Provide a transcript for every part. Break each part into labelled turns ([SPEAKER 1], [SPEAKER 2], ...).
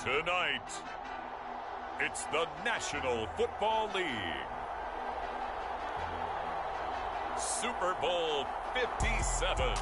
[SPEAKER 1] Tonight, it's the National Football League. Super Bowl 57.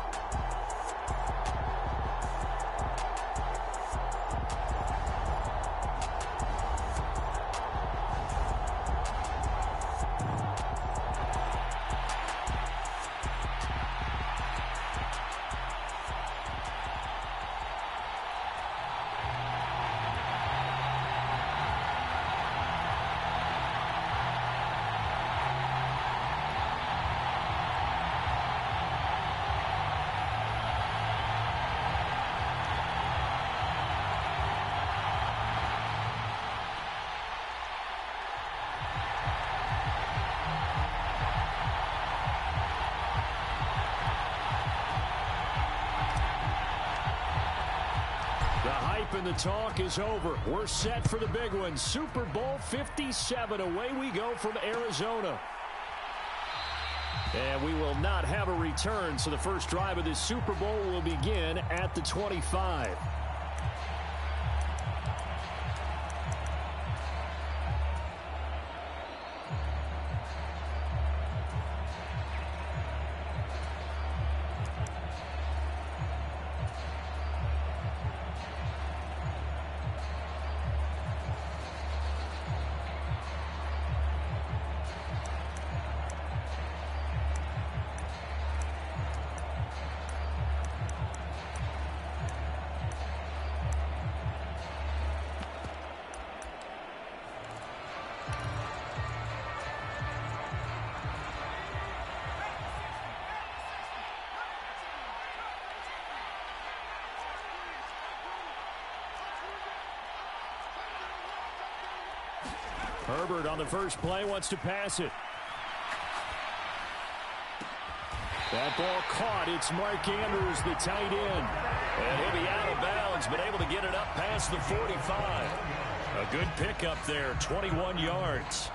[SPEAKER 2] And the talk is over. We're set for the big one. Super Bowl 57. Away we go from Arizona. And we will not have a return, so the first drive of this Super Bowl will begin at the 25. Herbert on the first play wants to pass it. That ball caught. It's Mark Andrews, the tight end. And he'll be out of bounds, but able to get it up past the 45. A good pickup there, 21 yards.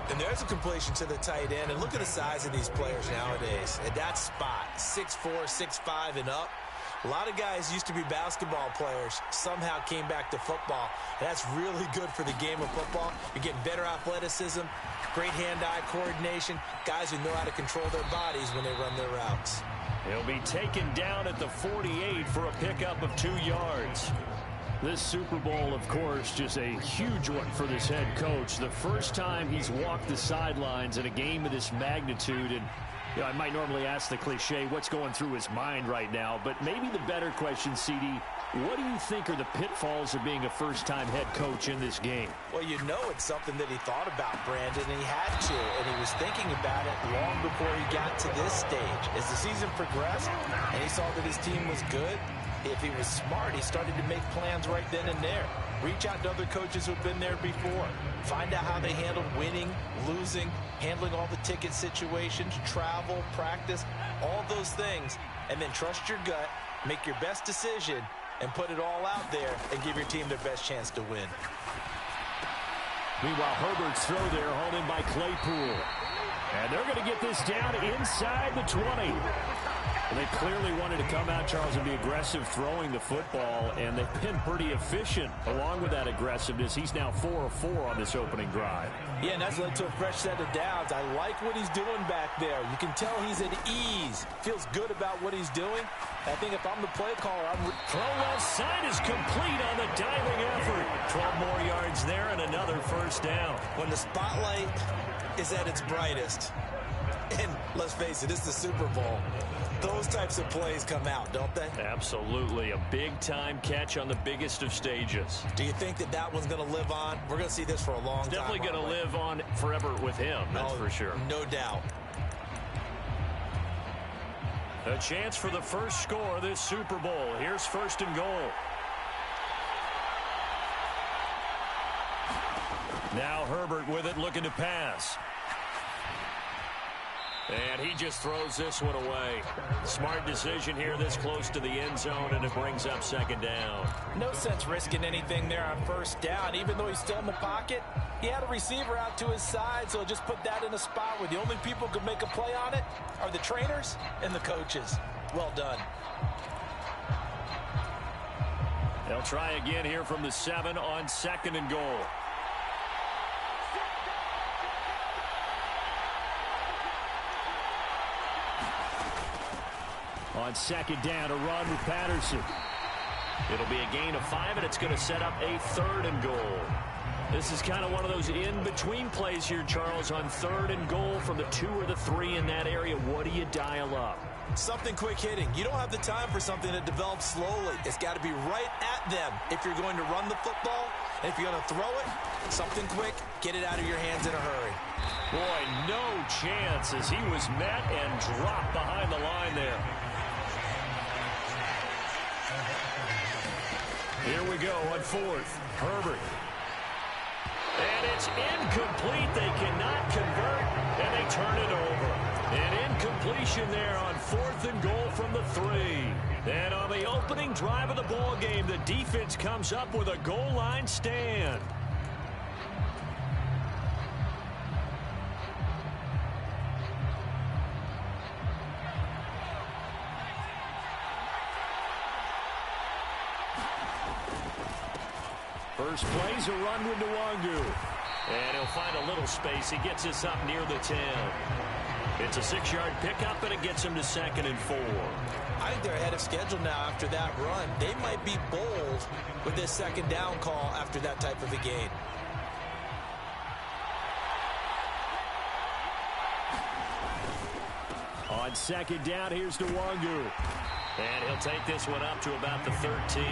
[SPEAKER 3] And there's a completion to the tight end. And look at the size of these players nowadays. At that spot, 6'4", 6'5", and up. A lot of guys used to be basketball players, somehow came back to football. And that's really good for the game of football. You're getting better athleticism, great hand-eye coordination, guys who know how to control their bodies when they run their routes.
[SPEAKER 2] He'll be taken down at the 48 for a pickup of 2 yards. This Super Bowl, of course, just a huge one for this head coach. The first time he's walked the sidelines in a game of this magnitude. And you know, I might normally ask the cliche, what's going through his mind right now? But maybe the better question, CD, what do you think are the pitfalls of being a first-time head coach in this game?
[SPEAKER 3] Well, you know it's something that he thought about, Brandon, and he had to. And he was thinking about it long before he got to this stage. As the season progressed and he saw that his team was good, if he was smart, he started to make plans right then and there. Reach out to other coaches who've been there before. Find out how they handled winning, losing, handling all the ticket situations, travel, practice, all those things. And then trust your gut, make your best decision, and put it all out there and give your team their best chance to win.
[SPEAKER 2] Meanwhile, Herbert's throw there hauled in by Claypool. And they're going to get this down inside the 20. And they clearly wanted to come out, Charles, and be aggressive throwing the football, and they've been pretty efficient along with that aggressiveness. He's now 4 of 4 on this opening drive.
[SPEAKER 3] Yeah, and that's led to a fresh set of downs. I like what he's doing back there. You can tell he's at ease. Feels good about what he's doing. I think if I'm the play caller,
[SPEAKER 2] throw left side is complete on the diving effort. 12 more yards there and another first down.
[SPEAKER 3] When the spotlight is at its brightest, and let's face it, it's the Super Bowl, those types of plays come out, don't they?
[SPEAKER 2] Absolutely. A big-time catch on the biggest of stages.
[SPEAKER 3] Do you think that that one's going to live on? We're going to see this for a long time.
[SPEAKER 2] Definitely going to live on forever with him, that's for sure.
[SPEAKER 3] No doubt.
[SPEAKER 2] A chance for the first score of this Super Bowl. Here's first and goal. Now Herbert with it, looking to pass. And he just throws this one away. Smart decision here this close to the end zone, and it brings up second down.
[SPEAKER 3] No sense risking anything there on first down. Even though he's still in the pocket, he had a receiver out to his side, so just put that in a spot where the only people who could make a play on it are the trainers and the coaches. Well done.
[SPEAKER 2] They'll try again here from the 7 on 2nd and goal. On 2nd down, a run with Patterson. It'll be a gain of 5, and it's going to set up a 3rd and goal. This is kind of one of those in-between plays here, Charles, on 3rd and goal from the 2 or the 3 in that area. What do you dial up?
[SPEAKER 3] Something quick hitting. You don't have the time for something that develops slowly. It's got to be right at them if you're going to run the football. And if you're going to throw it, something quick, get it out of your hands in a hurry.
[SPEAKER 2] Boy, no chance as he was met and dropped behind the line there. Here we go on 4th. Herbert. And it's incomplete. They cannot convert, and they turn it over. An incompletion there on 4th and goal from the 3. And on the opening drive of the ball game, the defense comes up with a goal line stand. First play's a run with Nwangu. And he'll find a little space. He gets this up near the 10. It's a 6-yard pickup, and it gets him to 2nd and 4.
[SPEAKER 3] I think they're ahead of schedule now after that run. They might be bold with this 2nd down call after that type of a gain.
[SPEAKER 2] On 2nd down, here's Nwangu. And he'll take this one up to about the 13.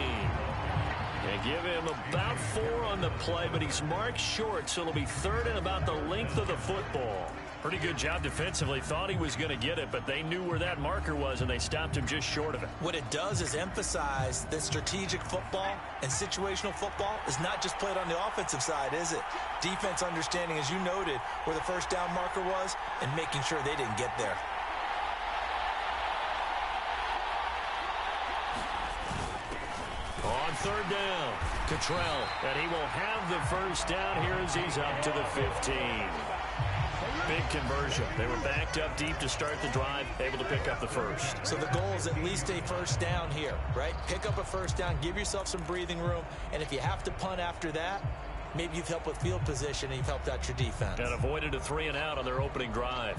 [SPEAKER 2] And give him about 4 on the play, but he's marked short, so it'll be 3rd and about the length of the football. Pretty good job defensively. Thought he was going to get it, but they knew where that marker was, and they stopped him just short of it.
[SPEAKER 3] What it does is emphasize that strategic football and situational football is not just played on the offensive side, is it? Defense understanding, as you noted, where the first down marker was and making sure they didn't get there.
[SPEAKER 2] On 3rd down, Cottrell, and he will have the first down here as he's up to the 15. Big conversion. They were backed up deep to start the drive, able to pick up the first.
[SPEAKER 3] So the goal is at least a first down here, right? Pick up a first down, give yourself some breathing room, and if you have to punt after that, maybe you've helped with field position and you've helped out your defense.
[SPEAKER 2] And avoided a 3 and out on their opening drive.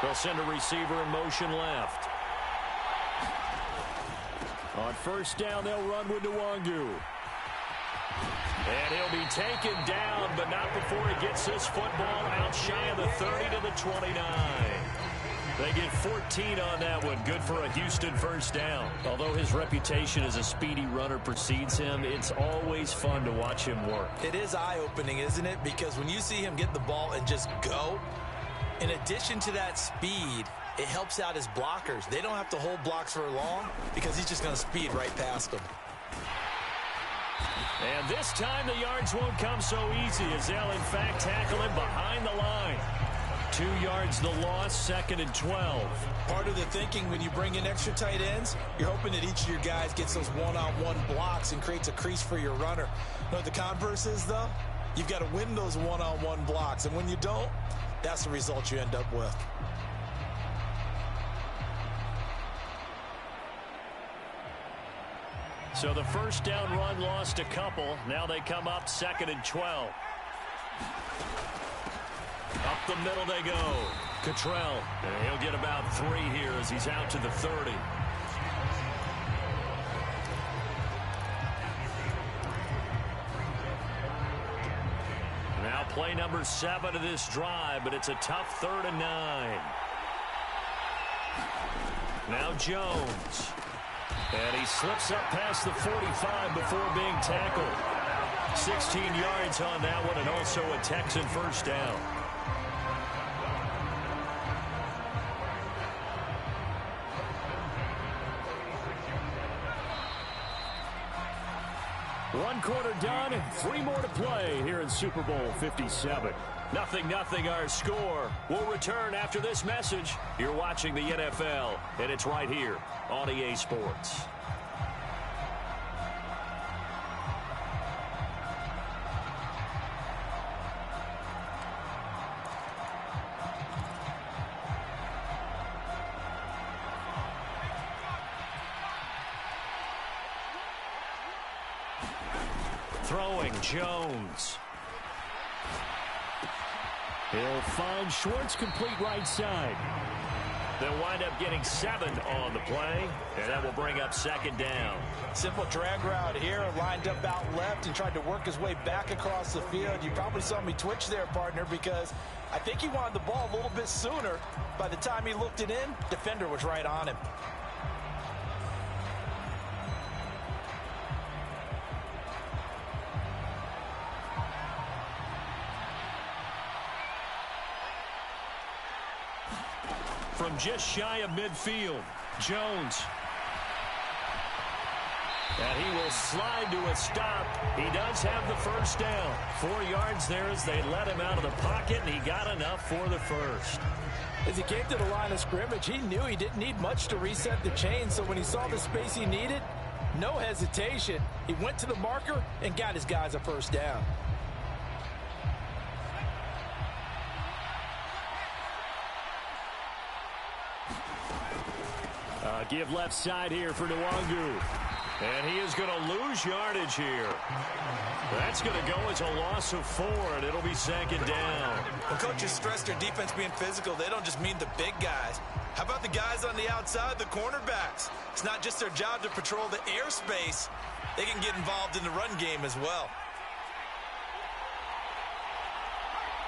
[SPEAKER 2] They'll send a receiver in motion left. On 1st down, they'll run with Nwangu. And he'll be taken down, but not before he gets this football out shy of the 30 to the 29. They get 14 on that one. Good for a Houston first down. Although his reputation as a speedy runner precedes him, it's always fun to watch him work.
[SPEAKER 3] It is eye-opening, isn't it? Because when you see him get the ball and just go, in addition to that speed, it helps out his blockers. They don't have to hold blocks for long because he's just going to speed right past them.
[SPEAKER 2] And this time the yards won't come so easy as they'll, in fact, tackle him behind the line. 2 yards the loss, 2nd and 12.
[SPEAKER 3] Part of the thinking when you bring in extra tight ends, you're hoping that each of your guys gets those one-on-one blocks and creates a crease for your runner. You know what the converse is, though? You've got to win those one-on-one blocks, and when you don't, that's the result you end up with.
[SPEAKER 2] So the first down run lost a couple. Now they come up 2nd and 12. Up the middle they go. Cottrell. And he'll get about 3 here as he's out to the 30. Now play number 7 of this drive, but it's a tough 3rd and 9. Now Jones. And he slips up past the 45 before being tackled. 16 yards on that one, and also a Texan first down. One quarter done and 3 more to play here in Super Bowl 57. 0-0 our score. We'll return after this message. You're watching the NFL, and it's right here on EA Sports. Throwing Jones. He'll find Schwartz complete right side. They'll wind up getting 7 on the play, and that will bring up second down.
[SPEAKER 3] Simple drag route here, lined up out left and tried to work his way back across the field. You probably saw me twitch there, partner, because I think he wanted the ball a little bit sooner. By the time he looked it in, defender was right on him.
[SPEAKER 2] From just shy of midfield, Jones. And he will slide to a stop. He does have the first down. 4 yards there as they let him out of the pocket, and he got enough for the first.
[SPEAKER 3] As he came to the line of scrimmage, he knew he didn't need much to reset the chain, so when he saw the space he needed, no hesitation. He went to the marker and got his guys a first down.
[SPEAKER 2] Give left side here for Nwangu. And he is going to lose yardage here. That's going to go as a loss of 4, and it'll be second down.
[SPEAKER 3] When coaches stress their defense being physical, they don't just mean the big guys. How about the guys on the outside, the cornerbacks? It's not just their job to patrol the airspace. They can get involved in the run game as well.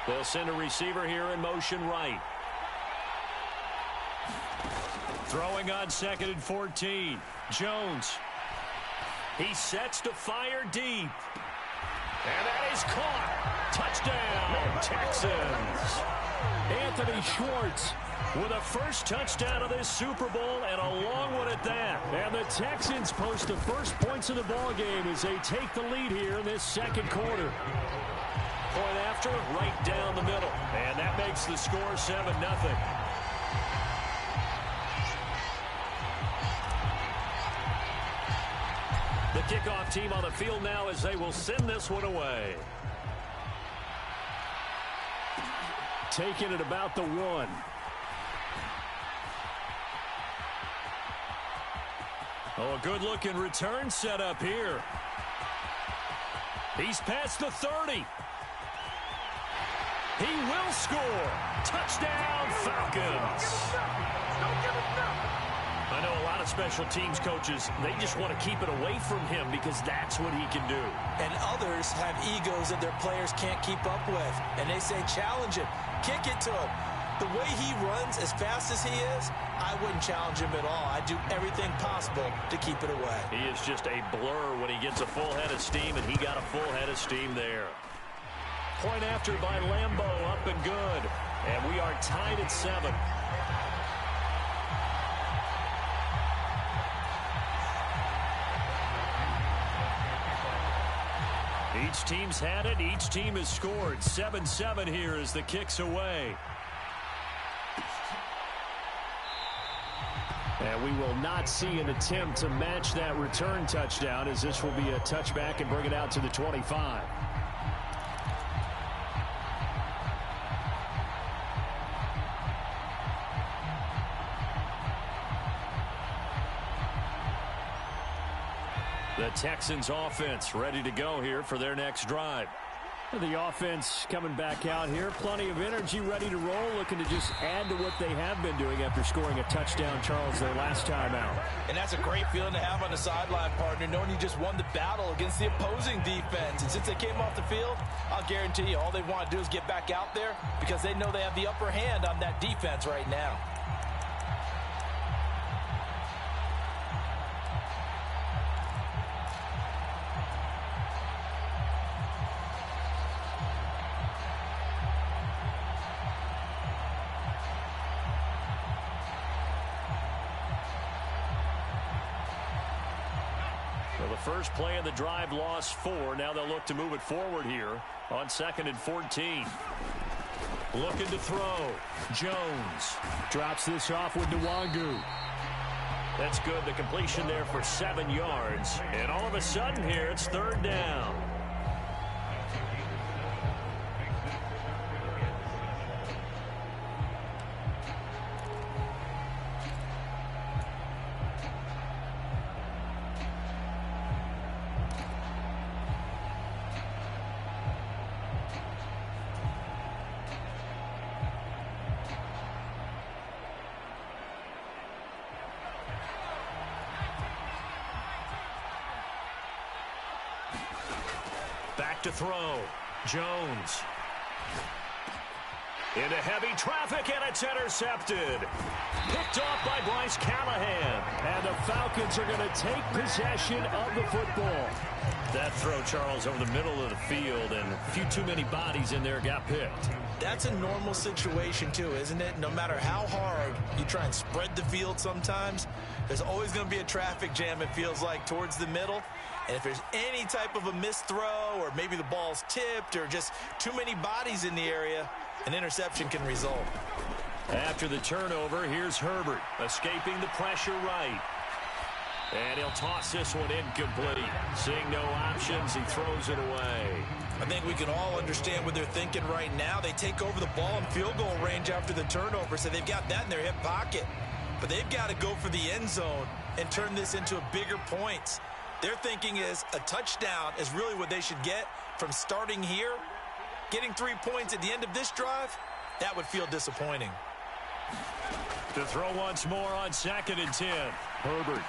[SPEAKER 2] They'll send a receiver here in motion right. Throwing on 2nd and 14. Jones. He sets to fire deep. And that is caught. Touchdown, Texans. Anthony Schwartz with a first touchdown of this Super Bowl, and a long one at that. And the Texans post the first points of the ball game as they take the lead here in this second quarter. Point after, right down the middle. And that makes the score 7-0. The kickoff team on the field now as they will send this one away. Taking it about the 1. Oh, a good-looking return set up here. He's past the 30. He will score. Touchdown, Falcons. I know a lot of special teams coaches, they just want to keep it away from him because that's what he can do.
[SPEAKER 3] And others have egos that their players can't keep up with. And they say, challenge him, kick it to him. The way he runs as fast as he is, I wouldn't challenge him at all. I'd do everything possible to keep it away.
[SPEAKER 2] He is just a blur when he gets a full head of steam, and he got a full head of steam there. Point after by Lambo, up and good. And we are tied at 7. Each team's had it. Each team has scored. 7-7 here as the kick's away. And we will not see an attempt to match that return touchdown, as this will be a touchback and bring it out to the 25. The Texans offense ready to go here for their next drive. The offense coming back out here. Plenty of energy, ready to roll, looking to just add to what they have been doing after scoring a touchdown, Charles, their last time out.
[SPEAKER 3] And that's a great feeling to have on the sideline, partner, knowing you just won the battle against the opposing defense. And since they came off the field, I'll guarantee you all they want to do is get back out there because they know they have the upper hand on that defense right now.
[SPEAKER 2] First play of the drive, lost 4. Now they'll look to move it forward here on 2nd and 14. Looking to throw. Jones drops this off with Nwangu. That's good. The completion there for 7 yards. And all of a sudden here, it's 3rd down. Back to throw. Jones. Into heavy traffic, and it's intercepted. Picked off by Bryce Callahan. And the Falcons are going to take possession of the football. That throw, Charles, over the middle of the field, and a few too many bodies in there got picked.
[SPEAKER 3] That's a normal situation, too, isn't it? No matter how hard you try and spread the field sometimes, there's always going to be a traffic jam, it feels like, towards the middle. And if there's any type of a missed throw, or maybe the ball's tipped, or just too many bodies in the area, an interception can result.
[SPEAKER 2] After the turnover, here's Herbert, escaping the pressure right. And he'll toss this one incomplete. Seeing no options, he throws it away.
[SPEAKER 3] I think we can all understand what they're thinking right now. They take over the ball in field goal range after the turnover, so they've got that in their hip pocket. But they've got to go for the end zone and turn this into a bigger points. Their thinking is a touchdown is really what they should get from starting here. Getting 3 points at the end of this drive, that would feel disappointing.
[SPEAKER 2] To throw once more on 2nd and 10. Herbert.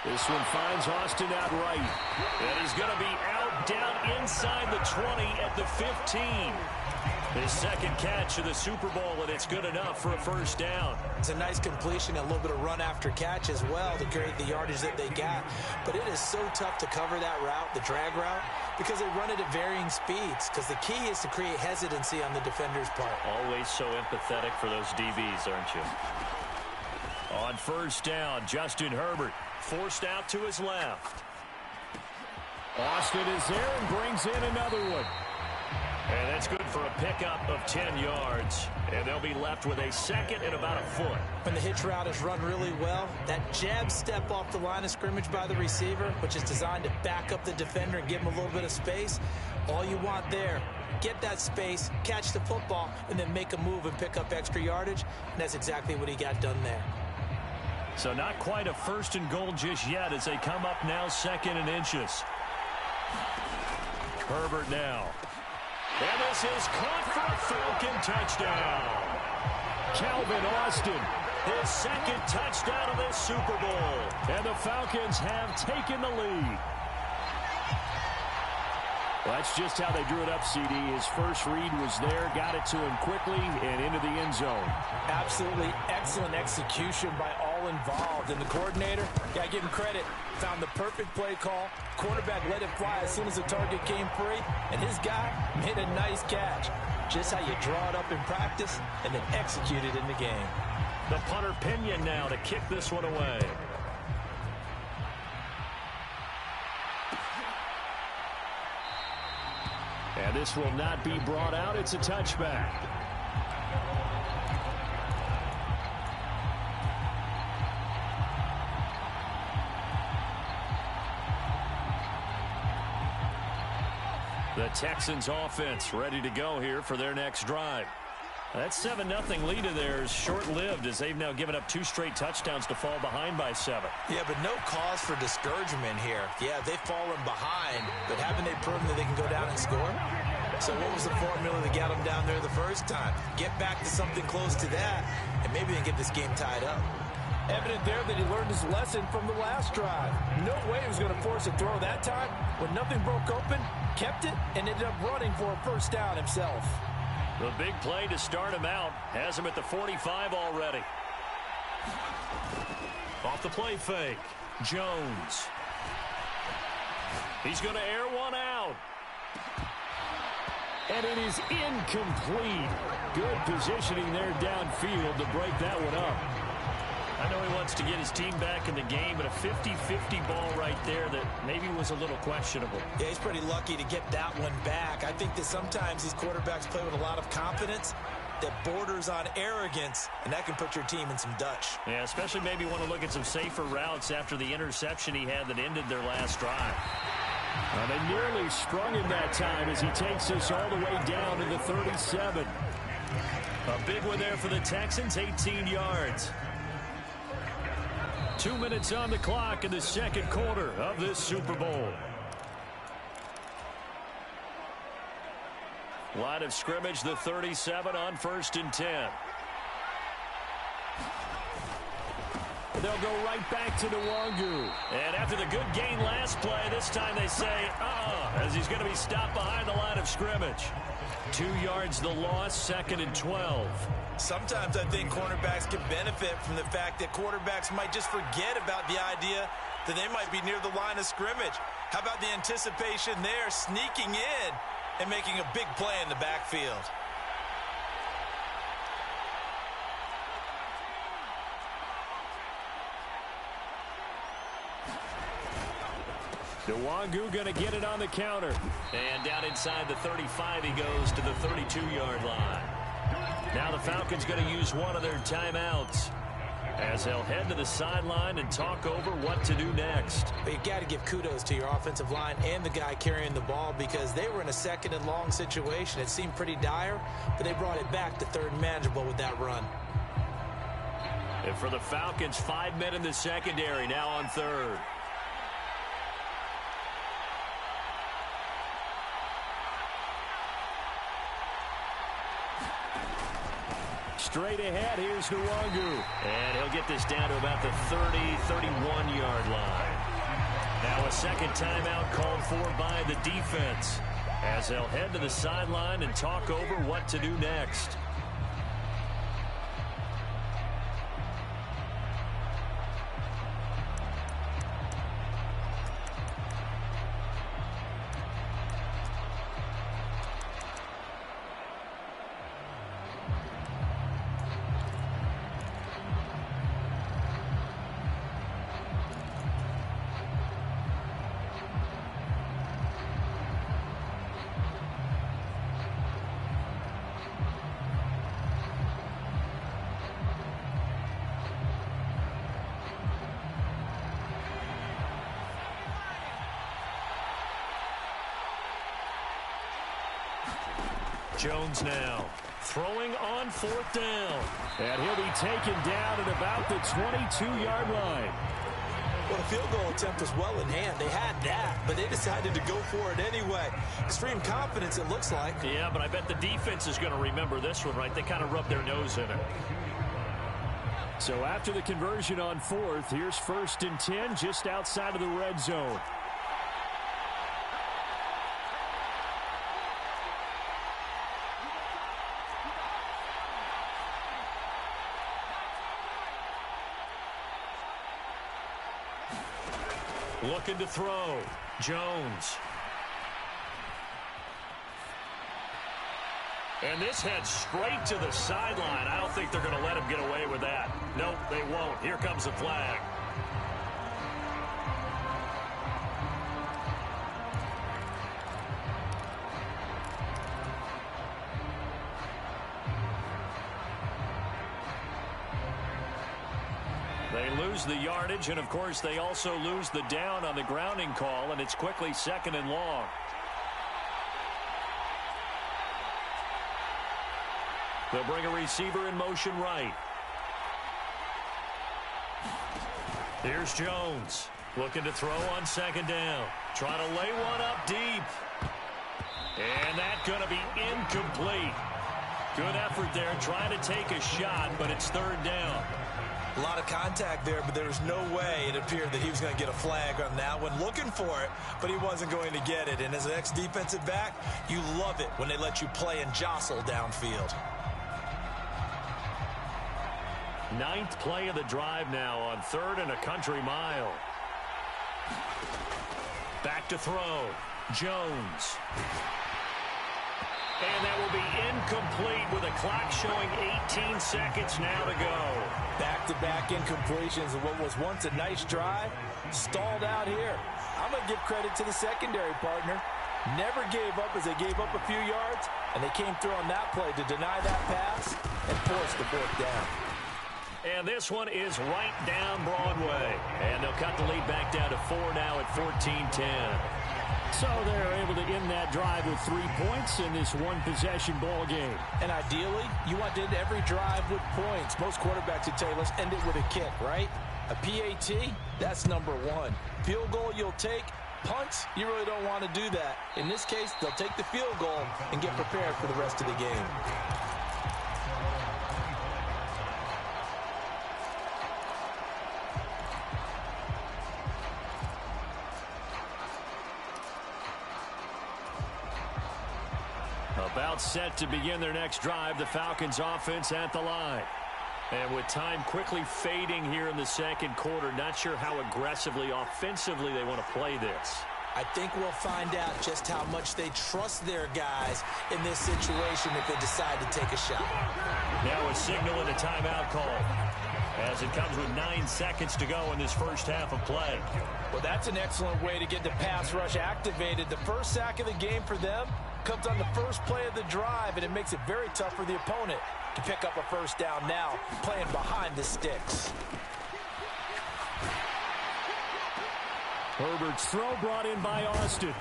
[SPEAKER 2] This one finds Austin out right. And he's going to be out down inside the 20 at the 15. His second catch of the Super Bowl, and it's good enough for a first down.
[SPEAKER 3] It's a nice completion, and a little bit of run after catch as well to create the yardage that they got. But it is so tough to cover that route, the drag route, because they run it at varying speeds. Because the key is to create hesitancy on the defender's part.
[SPEAKER 2] Always so empathetic for those DBs, aren't you? On first down, Justin Herbert forced out to his left. Austin is there and brings in another one. And that's good for a pickup of 10 yards. And they'll be left with a second and about a foot.
[SPEAKER 3] When the hitch route is run really well, that jab step off the line of scrimmage by the receiver, which is designed to back up the defender and give him a little bit of space, all you want there, get that space, catch the football, and then make a move and pick up extra yardage. And that's exactly what he got done there.
[SPEAKER 2] So not quite a 1st and goal just yet as they come up now 2nd and inches. Herbert now. And this is caught for a Falcon touchdown. Calvin Austin, his second touchdown of this Super Bowl. And the Falcons have taken the lead. Well, that's just how they drew it up, CD. His first read was there, got it to him quickly, and into the end zone.
[SPEAKER 3] Absolutely excellent execution by all involved. And the coordinator, got to give him credit, found the perfect play call. Quarterback let it fly as soon as the target came free, and his guy made a nice catch. Just how you draw it up in practice and then execute it in the game.
[SPEAKER 2] The punter Pinion now to kick this one away. And this will not be brought out. It's a touchback. The Texans offense ready to go here for their next drive. That 7-0 lead of theirs short-lived as they've now given up 2 straight touchdowns to fall behind by 7.
[SPEAKER 3] Yeah, but no cause for discouragement here. Yeah, they've fallen behind, but haven't they proven that they can go down and score? So what was the formula that got them down there the first time? Get back to something close to that, and maybe they can get this game tied up. Evident there that he learned his lesson from the last drive. No way he was going to force a throw that time. When nothing broke open, kept it, and ended up running for a first down himself.
[SPEAKER 2] The big play to start him out has him at the 45 already. Off the play fake, Jones. He's going to air one out. And it is incomplete. Good positioning there downfield to break that one up. I know he wants to get his team back in the game, but a 50-50 ball right there that maybe was a little questionable.
[SPEAKER 3] Yeah, he's pretty lucky to get that one back. I think that sometimes these quarterbacks play with a lot of confidence that borders on arrogance, and that can put your team in some Dutch.
[SPEAKER 2] Yeah, especially maybe want to look at some safer routes after the interception he had that ended their last drive. They nearly sprung him that time as he takes us all the way down to the 37. A big one there for the Texans, 18 yards. 2 minutes on the clock in the second quarter of this Super Bowl. Line of scrimmage, the 37 on 1st and 10. They'll go right back to Nwangu. And after the good gain last play, this time they say, as he's going to be stopped behind the line of scrimmage. 2 yards the loss, 2nd and 12.
[SPEAKER 3] Sometimes I think cornerbacks can benefit from the fact that quarterbacks might just forget about the idea that they might be near the line of scrimmage. How about the anticipation there, sneaking in and making a big play in the backfield?
[SPEAKER 2] Nwangu going to get it on the counter. And down inside the 35, he goes to the 32-yard line. Now the Falcons going to use one of their timeouts as they'll head to the sideline and talk over what to do next.
[SPEAKER 3] But you've got to give kudos to your offensive line and the guy carrying the ball, because they were in a 2nd and long situation. It seemed pretty dire, but they brought it back to 3rd and manageable with that run.
[SPEAKER 2] And for the Falcons, 5 men in the secondary, now on 3rd. Straight ahead, here's Nwangu. And he'll get this down to about the 30-31-yard line. Now a second timeout called for by the defense as they'll head to the sideline and talk over what to do next. Jones now throwing on 4th down. And he'll be taken down at about the 22-yard line.
[SPEAKER 3] Well, the field goal attempt was well in hand. They had that, but they decided to go for it anyway. Extreme confidence, it looks like.
[SPEAKER 2] Yeah, but I bet the defense is going to remember this one, right? They kind of rubbed their nose in it. So after the conversion on 4th, here's 1st and 10 just outside of the red zone. Looking to throw. Jones. And this heads straight to the sideline. I don't think they're going to let him get away with that. Nope, they won't. Here comes the flag. They lose the yardage, and of course they also lose the down on the grounding call, and it's quickly 2nd and long. They'll bring a receiver in motion right. Here's Jones looking to throw on 2nd down. Trying to lay one up deep. And that's going to be incomplete. Good effort there trying to take a shot, but it's 3rd down.
[SPEAKER 3] A lot of contact there, but there was no way it appeared that he was going to get a flag on that one. Looking for it, but he wasn't going to get it. And as an ex-defensive back, you love it when they let you play and jostle downfield.
[SPEAKER 2] 9th play of the drive now on 3rd and a country mile. Back to throw. Jones. And that will be incomplete with a clock showing 18 seconds now to go.
[SPEAKER 3] Back-to-back incompletions of what was once a nice drive, stalled out here. I'm going to give credit to the secondary partner. Never gave up as they gave up a few yards, and they came through on that play to deny that pass and force the 4th down.
[SPEAKER 2] And this one is right down Broadway. And they'll cut the lead back down to 4 now at 14-10. So they're able to end that drive with 3 points in this one-possession ball game.
[SPEAKER 3] And ideally, you want to end every drive with points. Most quarterbacks would tell you, let's end it with a kick, right? A PAT, that's number 1. Field goal you'll take. Punts, you really don't want to do that. In this case, they'll take the field goal and get prepared for the rest of the game.
[SPEAKER 2] About set to begin their next drive, the Falcons offense at the line. And with time quickly fading here in the second quarter, not sure how aggressively, offensively they want to play this.
[SPEAKER 3] I think we'll find out just how much they trust their guys in this situation if they decide to take a shot.
[SPEAKER 2] Now a signal and a timeout call as it comes with 9 seconds to go in this first half of play.
[SPEAKER 3] Well, that's an excellent way to get the pass rush activated. The first sack of the game for them comes on the first play of the drive, and it makes it very tough for the opponent to pick up a first down now, playing behind the sticks.
[SPEAKER 2] Herbert's throw brought in by Austin.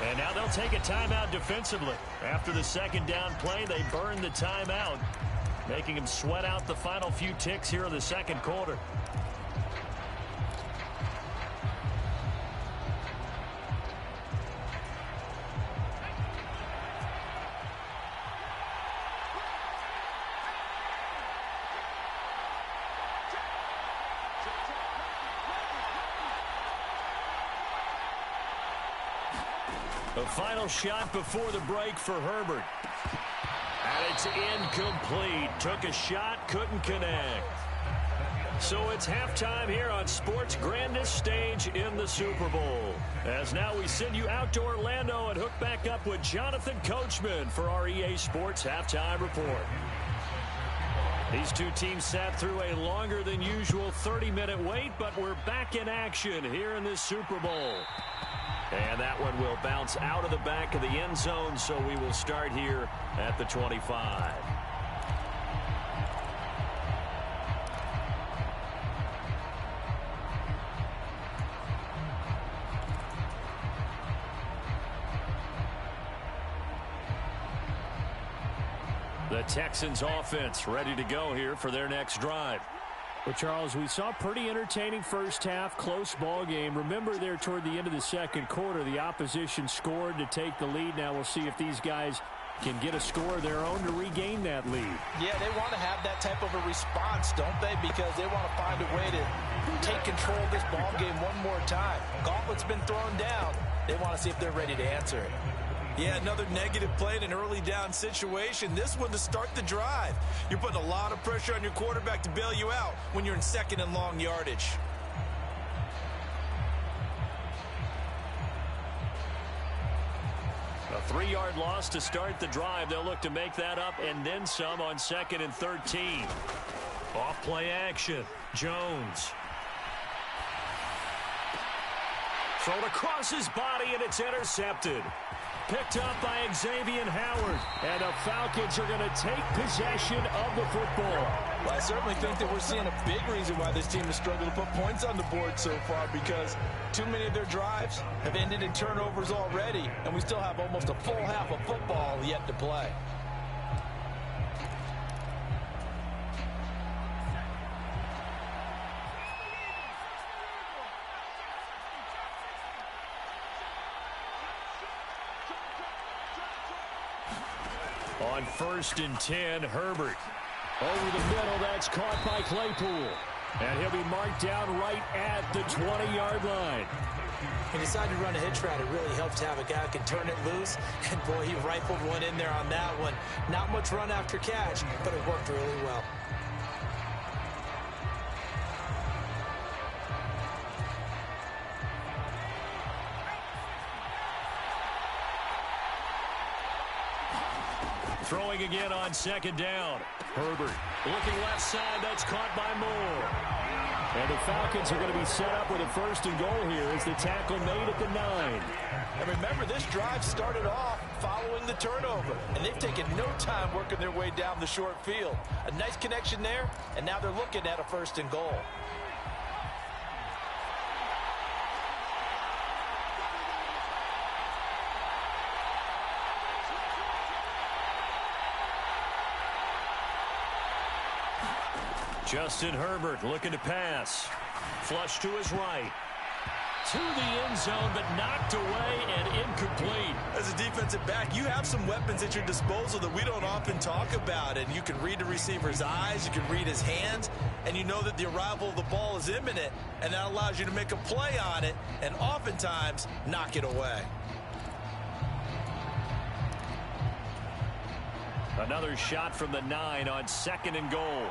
[SPEAKER 2] And now they'll take a timeout defensively. After the second down play, they burn the timeout, making him sweat out the final few ticks here in the second quarter. The final shot before the break for Herbert. And it's incomplete. Took a shot, couldn't connect. So it's halftime here on sports' grandest stage in the Super Bowl. As now we send you out to Orlando and hook back up with Jonathan Coachman for our EA Sports Halftime Report. These two teams sat through a longer than usual 30-minute wait, but we're back in action here in this Super Bowl. And that one will bounce out of the back of the end zone, so we will start here at the 25. The Texans offense ready to go here for their next drive. Well, Charles, we saw a pretty entertaining first half, close ball game. Remember there toward the end of the second quarter, the opposition scored to take the lead. Now we'll see if these guys can get a score of their own to regain that lead.
[SPEAKER 3] Yeah, they want to have that type of a response, don't they? Because they want to find a way to take control of this ball game one more time. Gauntlet's been thrown down. They want to see if they're ready to answer it. Yeah, another negative play in an early down situation. This one to start the drive. You're putting a lot of pressure on your quarterback to bail you out when you're in second and long yardage.
[SPEAKER 2] A 3-yard loss to start the drive. They'll look to make that up and then some on 2nd and 13. Off play action. Jones. Thrown across his body, and it's intercepted. Picked up by Xavier Howard. And the Falcons are going to take possession of the football.
[SPEAKER 3] Well, I certainly think that we're seeing a big reason why this team has struggled to put points on the board so far, because too many of their drives have ended in turnovers already, and we still have almost a full half of football yet to play.
[SPEAKER 2] On 1st and 10, Herbert. Over the middle, that's caught by Claypool. And he'll be marked down right at the 20-yard line.
[SPEAKER 3] He decided to run a hitch route. It really helped to have a guy who can turn it loose. And, boy, he rifled one in there on that one. Not much run after catch, but it worked really well.
[SPEAKER 2] Throwing again on 2nd down. Herbert looking left side. That's caught by Moore. And the Falcons are going to be set up with a 1st and goal here as the tackle made at the 9.
[SPEAKER 3] And remember, this drive started off following the turnover. And they've taken no time working their way down the short field. A nice connection there, and now they're looking at a 1st and goal.
[SPEAKER 2] Justin Herbert looking to pass. Flush to his right. To the end zone, but knocked away and incomplete.
[SPEAKER 3] As a defensive back, you have some weapons at your disposal that we don't often talk about. And you can read the receiver's eyes, you can read his hands, and you know that the arrival of the ball is imminent, and that allows you to make a play on it and oftentimes knock it away.
[SPEAKER 2] Another shot from the 9 on 2nd and goal.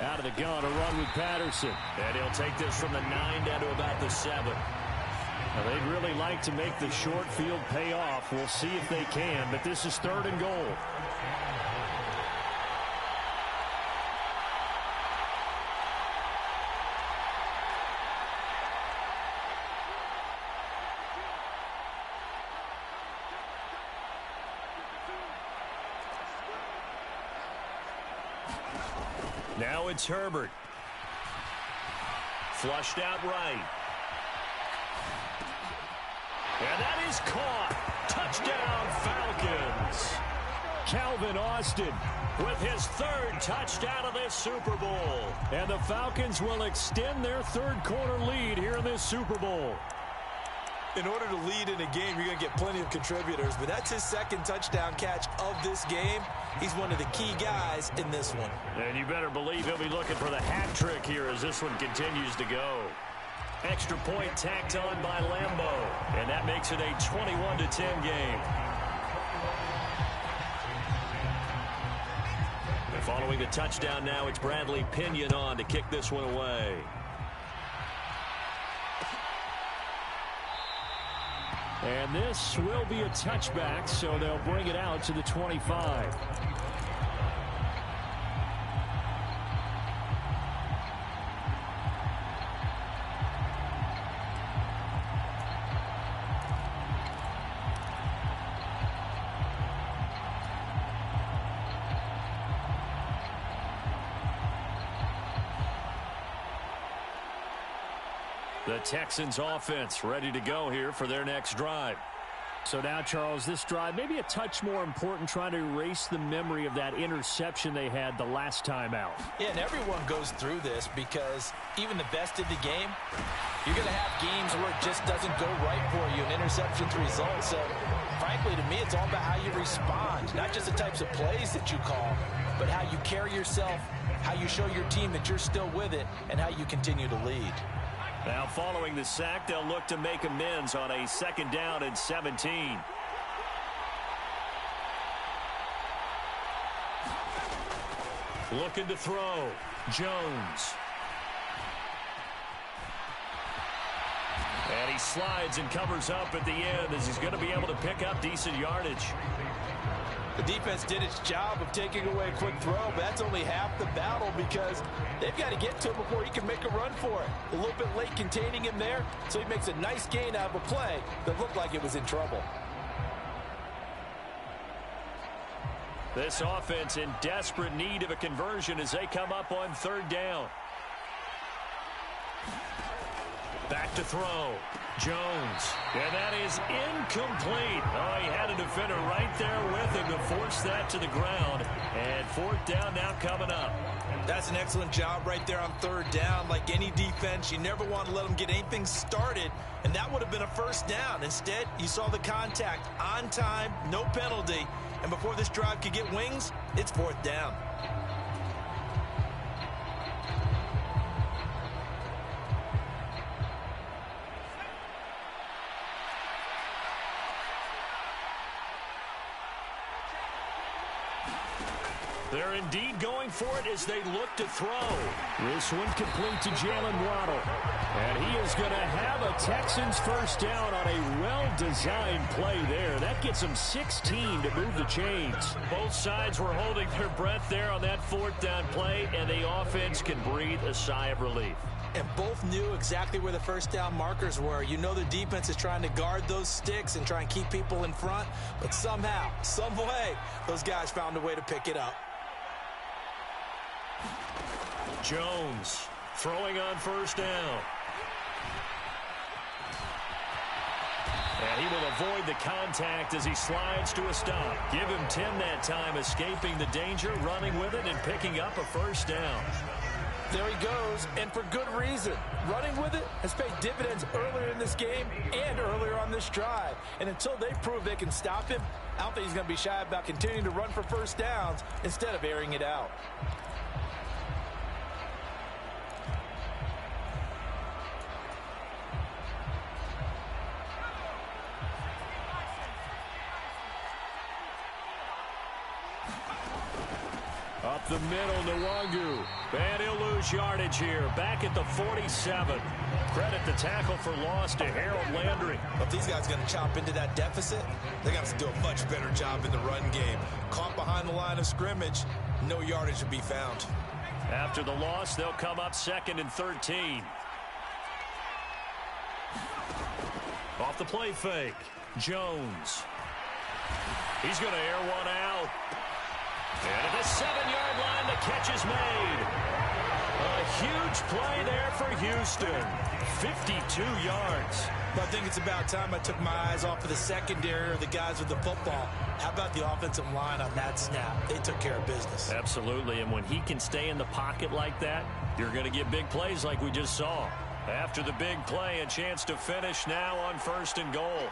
[SPEAKER 2] Out of the gun, a run with Patterson. And he'll take this from the 9 down to about the 7. Now, they'd really like to make the short field pay off. We'll see if they can, but this is 3rd and goal. Now it's Herbert. Flushed out right. And that is caught. Touchdown, Falcons. Calvin Austin with his 3rd touchdown of this Super Bowl. And the Falcons will extend their 3rd quarter lead here in this Super Bowl.
[SPEAKER 3] In order to lead in a game, you're going to get plenty of contributors, but that's his 2nd touchdown catch of this game. He's one of the key guys in this one.
[SPEAKER 2] And you better believe he'll be looking for the hat trick here as this one continues to go. Extra point tacked on by Lambo, and that makes it a 21-10 game. And following the touchdown now, it's Bradley Pinion on to kick this one away. And this will be a touchback, so they'll bring it out to the 25. The Texans offense ready to go here for their next drive. So now, Charles, this drive maybe a touch more important, trying to erase the memory of that interception they had the last time out.
[SPEAKER 3] Yeah, and everyone goes through this because even the best of the game, you're going to have games where it just doesn't go right for you, and interceptions result. So, frankly, to me, it's all about how you respond, not just the types of plays that you call, but how you carry yourself, how you show your team that you're still with it, and how you continue to lead.
[SPEAKER 2] Now following the sack, they'll look to make amends on a 2nd down and 17. Looking to throw. Jones. And he slides and covers up at the end as he's going to be able to pick up decent yardage.
[SPEAKER 3] The defense did its job of taking away a quick throw, but that's only half the battle because they've got to get to him before he can make a run for it. A little bit late containing him there, so he makes a nice gain out of a play that looked like it was in trouble.
[SPEAKER 2] This offense in desperate need of a conversion as they come up on 3rd down. Back to throw. Jones. And that is incomplete. Oh, he had a defender right there with him to force that to the ground. And 4th down now coming up.
[SPEAKER 3] That's an excellent job right there on 3rd down. Like any defense, you never want to let them get anything started, and that would have been a 1st down. Instead, you saw the contact on time, no penalty, and before this drive could get wings, it's 4th down.
[SPEAKER 2] They're indeed going for it as they look to throw. This one complete to Jalen Waddle. And he is going to have a Texans 1st down on a well-designed play there. That gets them 16 to move the chains. Both sides were holding their breath there on that 4th down play, and the offense can breathe a sigh of relief.
[SPEAKER 3] And both knew exactly where the 1st down markers were. You know the defense is trying to guard those sticks and try and keep people in front, but somehow, some way, those guys found a way to pick it up.
[SPEAKER 2] Jones throwing on 1st down. And he will avoid the contact as he slides to a stop. Give him 10 that time, escaping the danger, running with it, and picking up a 1st down.
[SPEAKER 3] There he goes, and for good reason. Running with it has paid dividends earlier in this game and earlier on this drive. And until they prove they can stop him, I don't think he's going to be shy about continuing to run for 1st downs instead of airing it out.
[SPEAKER 2] Up the middle, Nwangu. And he'll lose yardage here. Back at the 47. Credit the tackle for loss to Harold Landry.
[SPEAKER 3] If these guys are going to chop into that deficit, they're going to have to do a much better job in the run game. Caught behind the line of scrimmage, no yardage to be found.
[SPEAKER 2] After the loss, they'll come up 2nd and 13. Off the play fake. Jones. He's going to air one out. And at the 7-yard line, the catch is made. A huge play there for Houston. 52 yards.
[SPEAKER 3] I think it's about time I took my eyes off of the secondary or the guys with the football. How about the offensive line on that snap? They took care of business.
[SPEAKER 2] Absolutely, and when he can stay in the pocket like that, you're going to get big plays like we just saw. After the big play, a chance to finish now on 1st and goal.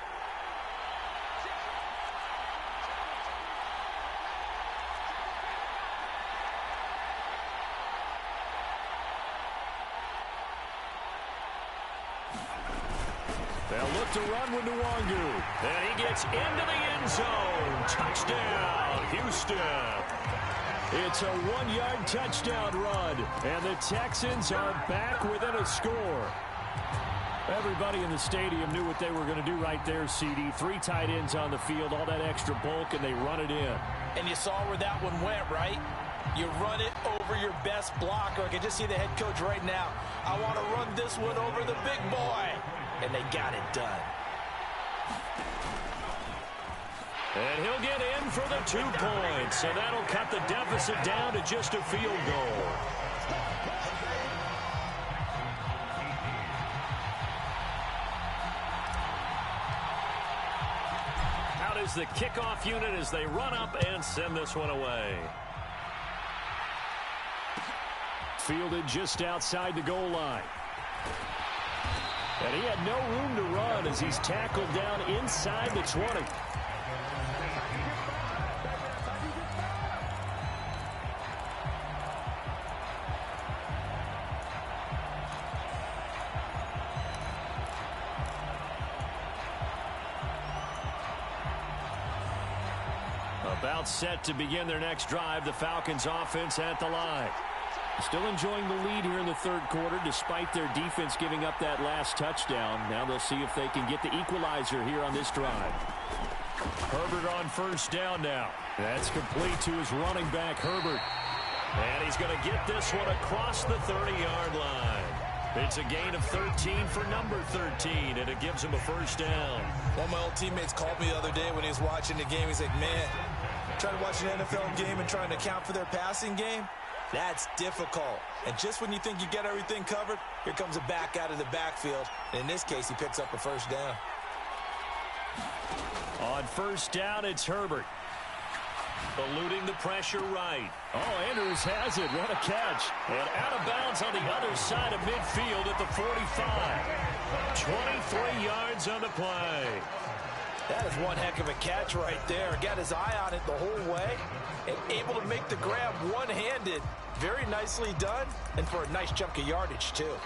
[SPEAKER 2] They'll look to run with Nwangu. And he gets into the end zone. Touchdown, Houston. It's a 1-yard touchdown run. And the Texans are back within a score. Everybody in the stadium knew what they were going to do right there, CD. 3 tight ends on the field, all that extra bulk, and they run it in.
[SPEAKER 3] And you saw where that one went, right? You run it over your best blocker. I can just see the head coach right now. I want to run this one over the big boy. And they got it done.
[SPEAKER 2] And he'll get in for the 2 points. So that'll cut the deficit down to just a field goal. Out is the kickoff unit as they run up and send this one away. Fielded just outside the goal line. And he had no room to run as he's tackled down inside the 20. About set to begin their next drive, the Falcons offense at the line. Still enjoying the lead here in the 3rd quarter despite their defense giving up that last touchdown. Now they'll see if they can get the equalizer here on this drive. Herbert on 1st down now. That's complete to his running back, Herbert. And he's going to get this one across the 30-yard line. It's a gain of 13 for number 13, and it gives him a 1st down.
[SPEAKER 3] One of my old teammates called me the other day when he was watching the game. He's like, man, trying to watch an NFL game and trying to account for their passing game? That's difficult. And just when you think you get everything covered, here comes a back out of the backfield. And in this case, he picks up a 1st down.
[SPEAKER 2] On 1st down, it's Herbert. Eluding the pressure right. Oh, Andrews has it. What a catch. And out of bounds on the other side of midfield at the 45. 23 yards on the play.
[SPEAKER 3] That is one heck of a catch right there. Got his eye on it the whole way and able to make the grab one-handed. Very nicely done, and for a nice chunk of yardage, too.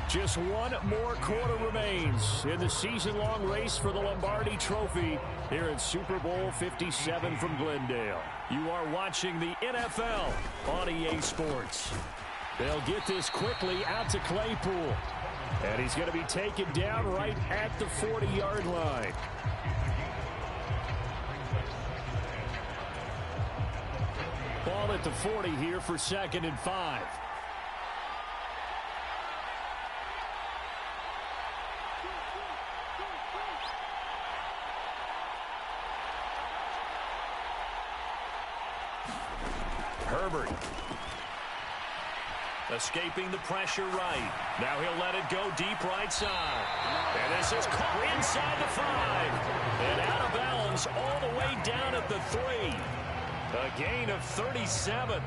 [SPEAKER 2] Just one more quarter remains in the season-long race for the Lombardi Trophy here at Super Bowl 57 from Glendale. You are watching the NFL on EA Sports. They'll get this quickly out to Claypool. And he's going to be taken down right at the 40-yard line. Ball at the 40 here for 2nd and 5. Herbert. Escaping the pressure right. Now he'll let it go deep right side. And this is caught inside the 5. And out of bounds all the way down at the 3. A gain of 37.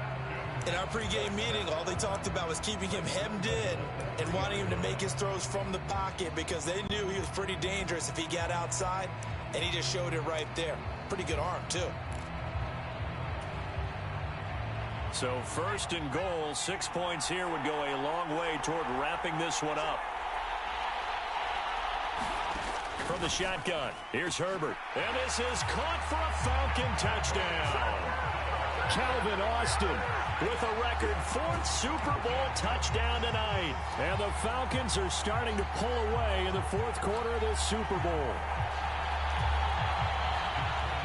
[SPEAKER 3] In our pregame meeting, all they talked about was keeping him hemmed in and wanting him to make his throws from the pocket because they knew he was pretty dangerous if he got outside, and he just showed it right there. Pretty good arm, too.
[SPEAKER 2] So 1st and goal, 6 points here would go a long way toward wrapping this one up. from the shotgun. Here's Herbert. And this is caught for a Falcon touchdown. Calvin Austin with a record 4th Super Bowl touchdown tonight. And the Falcons are starting to pull away in the 4th quarter of this Super Bowl.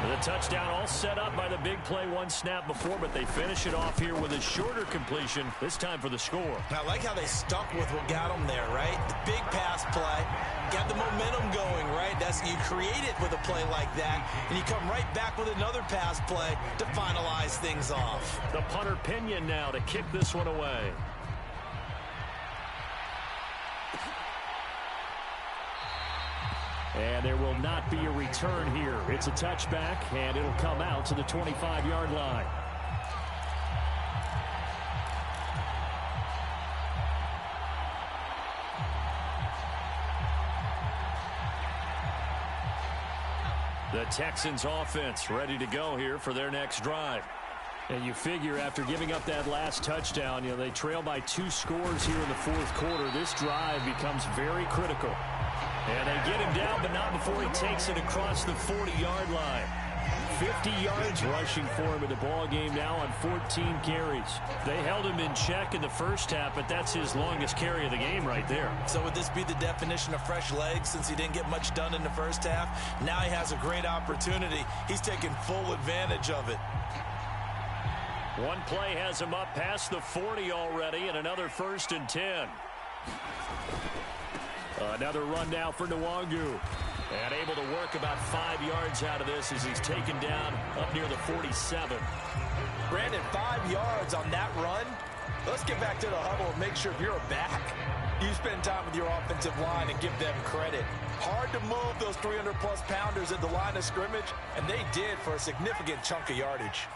[SPEAKER 2] The touchdown all set up by the big play one snap before, but they finish it off here with a shorter completion, this time for the score.
[SPEAKER 3] I like how they stuck with what got them there, right? The big pass play, got the momentum going, right? You create it with a play like that, and you come right back with another pass play to finalize things off.
[SPEAKER 2] The punter Pinion now to kick this one away. And there will not be a return here. It's a touchback, and it'll come out to the 25-yard line. The Texans offense ready to go here for their next drive. And you figure after giving up that last touchdown, they trail by 2 scores here in the 4th quarter. This drive becomes very critical. And they get him down, but not before he takes it across the 40-yard line. 50 yards rushing for him in the ball game now on 14 carries. They held him in check in the first half, but that's his longest carry of the game right there.
[SPEAKER 3] So would this be the definition of fresh legs since he didn't get much done in the first half? Now he has a great opportunity. He's taking full advantage of it.
[SPEAKER 2] One play has him up past the 40 already, and another 1st and 10. Another run now for Nwangu. And able to work about 5 yards out of this as he's taken down up near the 47.
[SPEAKER 3] Brandon, 5 yards on that run. Let's get back to the huddle and make sure if you're a back, you spend time with your offensive line and give them credit. Hard to move those 300-plus pounders at the line of scrimmage, and they did for a significant chunk of yardage.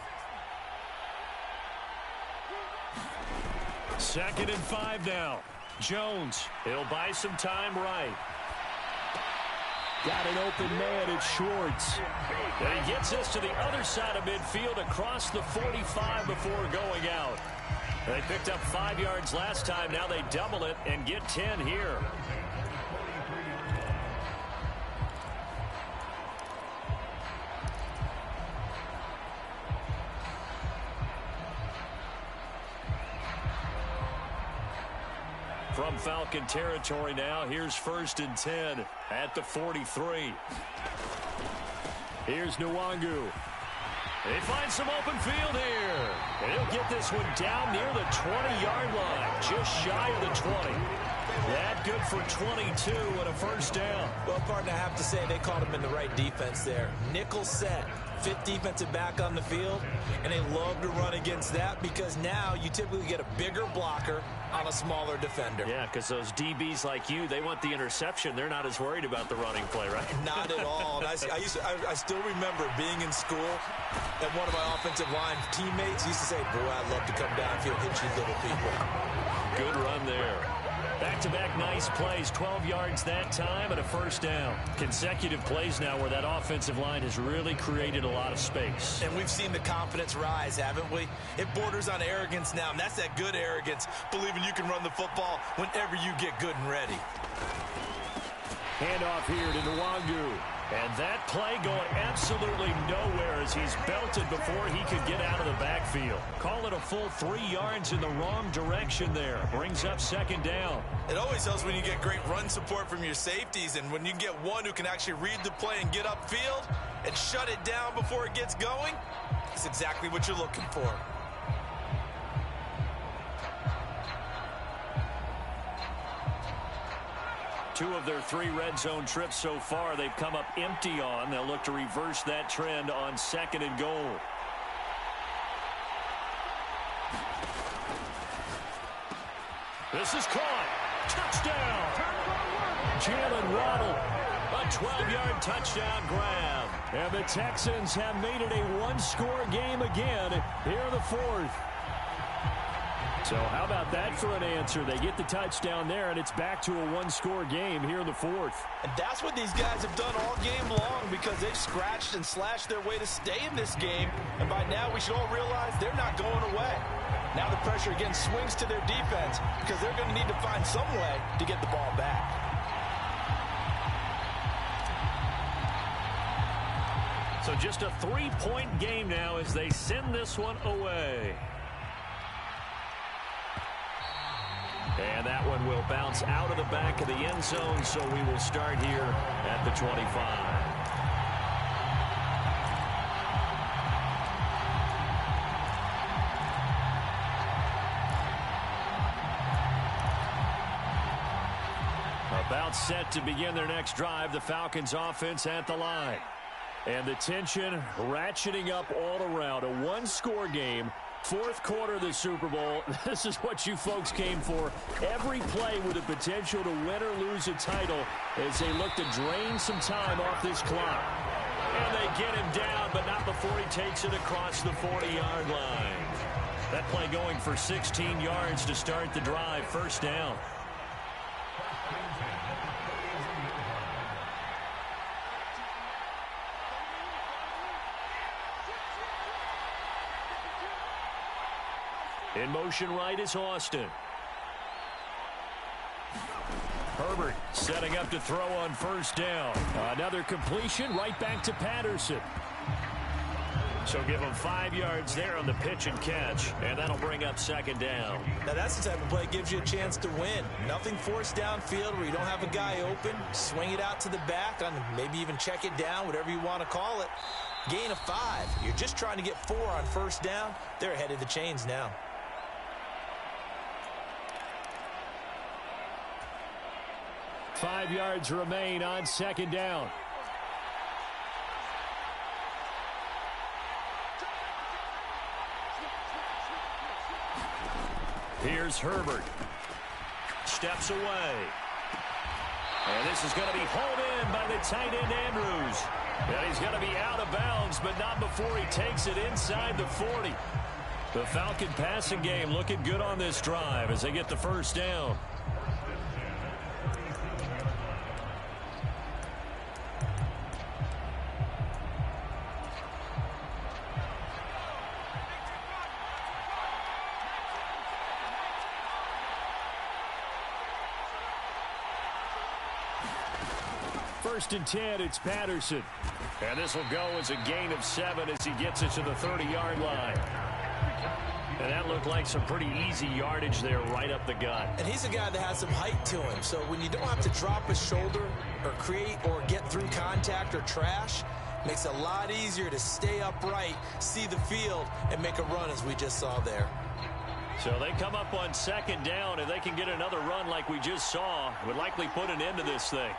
[SPEAKER 2] 2nd and 5 now. Jones, he'll buy some time right. Got an open man, it's Schwartz. And he gets this to the other side of midfield across the 45 before going out. They picked up 5 yards last time, now they double it and get 10 here. From Falcon territory now, here's 1st and 10 at the 43. Here's Nwangu. He finds some open field here. And he'll get this one down near the 20-yard line, just shy of the 20. That good for 22 and a 1st down.
[SPEAKER 3] Well, partner, I have to say they caught him in the right defense there. Nickel set, 5th defensive back on the field, and they love to run against that because now you typically get a bigger blocker on a smaller defender.
[SPEAKER 2] Yeah, because those DBs like you, they want the interception. They're not as worried about the running play, right?
[SPEAKER 3] Not at all. And I still remember being in school, and one of my offensive line teammates used to say, boy, I'd love to come downfield, hit you little people.
[SPEAKER 2] Good run there. Back-to-back nice plays, 12 yards that time and a 1st down. Consecutive plays now where that offensive line has really created a lot of space.
[SPEAKER 3] And we've seen the confidence rise, haven't we? It borders on arrogance now, and that's that good arrogance, believing you can run the football whenever you get good and ready.
[SPEAKER 2] Handoff here to Nwangu. And that play going absolutely nowhere as he's belted before he could get out of the backfield. Call it a full 3 yards in the wrong direction there. Brings up 2nd down.
[SPEAKER 3] It always helps when you get great run support from your safeties, and when you get one who can actually read the play and get upfield and shut it down before it gets going, it's exactly what you're looking for.
[SPEAKER 2] Two of their 3 red zone trips so far, they've come up empty on. They'll look to reverse that trend on 2nd and goal. This is caught. Touchdown. Jalen Waddle. A 12-yard touchdown grab. And the Texans have made it a 1-score game again here in the 4th. So how about that for an answer? They get the touchdown there, and it's back to a 1-score game here in the 4th.
[SPEAKER 3] And that's what these guys have done all game long because they've scratched and slashed their way to stay in this game. And by now, we should all realize they're not going away. Now the pressure again swings to their defense because they're going to need to find some way to get the ball back.
[SPEAKER 2] So just a 3-point game now as they send this one away. And that one will bounce out of the back of the end zone, so we will start here at the 25. About set to begin their next drive, the Falcons offense at the line. And the tension ratcheting up all around. A one-score game. Fourth quarter of the Super Bowl. This is what you folks came for. Every play with the potential to win or lose a title as they look to drain some time off this clock. And they get him down, but not before he takes it across the 40-yard line. That play going for 16 yards to start the drive. First down. In motion right is Austin. Herbert setting up to throw on first down. Another completion right back to Patterson. So give him 5 yards there on the pitch and catch, and that'll bring up second down.
[SPEAKER 3] Now that's the type of play that gives you a chance to win. Nothing forced downfield where you don't have a guy open. Swing it out to the back, maybe even check it down, whatever you want to call it. Gain of 5. You're just trying to get 4 on first down. They're ahead of the chains now.
[SPEAKER 2] Five yards remain on second down. Here's Herbert. Steps away. And this is going to be hauled in by the tight end Andrews. And he's going to be out of bounds, but not before he takes it inside the 40. The Falcon passing game looking good on this drive as they get the first down. First and 10, it's Patterson. And this will go as a gain of 7 as he gets it to the 30-yard line. And that looked like some pretty easy yardage there right up the gut.
[SPEAKER 3] And he's a guy that has some height to him. So when you don't have to drop a shoulder or create or get through contact or trash, makes it a lot easier to stay upright, see the field, and make a run as we just saw there.
[SPEAKER 2] So they come up on second down. If they can get another run like we just saw, it would likely put an end to this thing.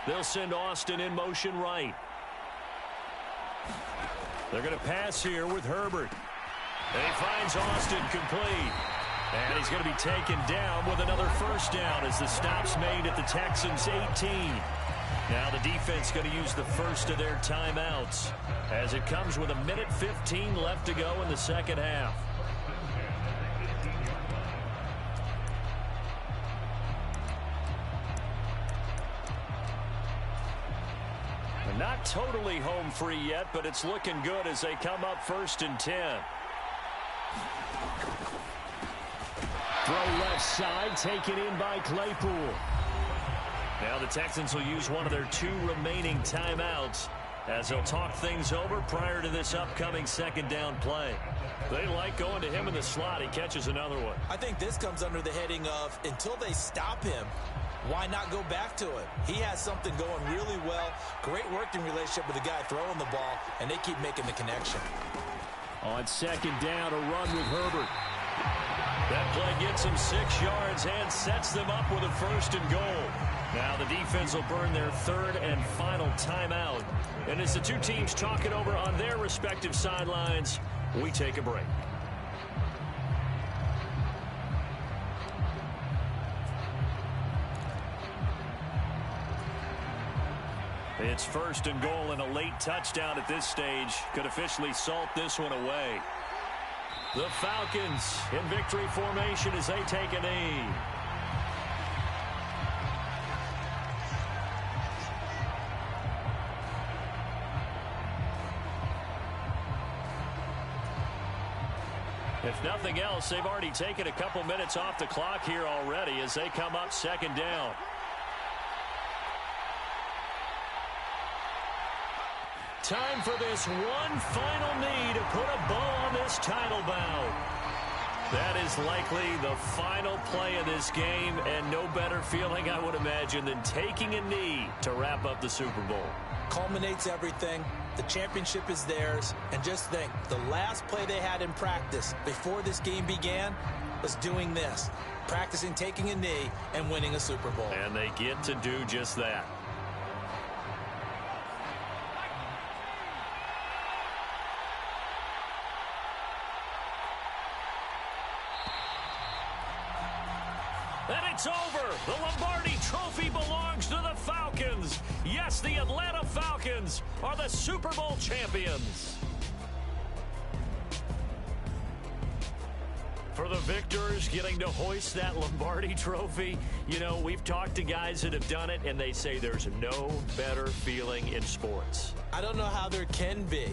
[SPEAKER 2] They'll send Austin in motion right. They're going to pass here with Herbert. And he finds Austin complete. And he's going to be taken down with another first down as the stop's made at the Texans' 18. Now the defense going to use the first of their timeouts as it comes with 1:15 left to go in the second half. Not totally home free yet, but it's looking good as they come up first and 10. Throw left side, taken in by Claypool. Now the Texans will use one of their 2 remaining timeouts as they'll talk things over prior to this upcoming second down play. They like going to him in the slot. He catches another one.
[SPEAKER 3] I think this comes under the heading of until they stop him, why not go back to it? He has something going really well. Great working relationship with the guy throwing the ball, and they keep making the connection.
[SPEAKER 2] On second down, a run with Herbert. That play gets him 6 yards and sets them up with a first and goal. Now the defense will burn their 3rd and final timeout. And as the two teams talk it over on their respective sidelines, we take a break. It's first and goal, and a late touchdown at this stage could officially salt this one away. The Falcons in victory formation as they take a knee. If nothing else, they've already taken a couple minutes off the clock here already as they come up second down. Time for this one final knee to put a bow on this title bout. That is likely the final play of this game, and no better feeling, I would imagine, than taking a knee to wrap up the Super Bowl.
[SPEAKER 3] Culminates everything. The championship is theirs. And just think, the last play they had in practice before this game began was doing this, practicing taking a knee and winning a Super Bowl.
[SPEAKER 2] And they get to do just that. And it's over. The Lombardi Trophy belongs to the Falcons. Yes, the Atlanta Falcons are the Super Bowl champions. For the victors getting to hoist that Lombardi Trophy, you know, we've talked to guys that have done it, and they say there's no better feeling in sports.
[SPEAKER 3] I don't know how there can be.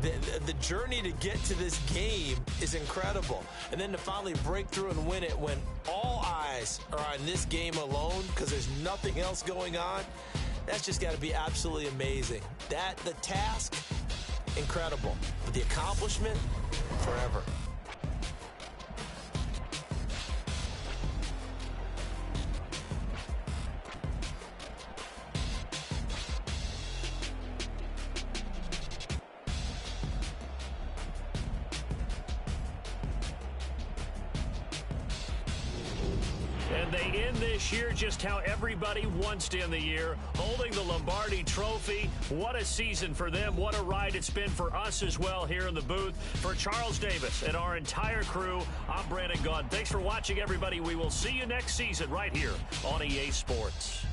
[SPEAKER 3] The journey to get to this game is incredible. And then to finally break through and win it when all eyes are on this game alone because there's nothing else going on, that's just got to be absolutely amazing. The task, incredible. But the accomplishment, forever.
[SPEAKER 2] And they end this year just how everybody wants to end the year, holding the Lombardi Trophy. What a season for them. What a ride it's been for us as well here in the booth. For Charles Davis and our entire crew, I'm Brandon Gaudin. Thanks for watching, everybody. We will see you next season right here on EA Sports.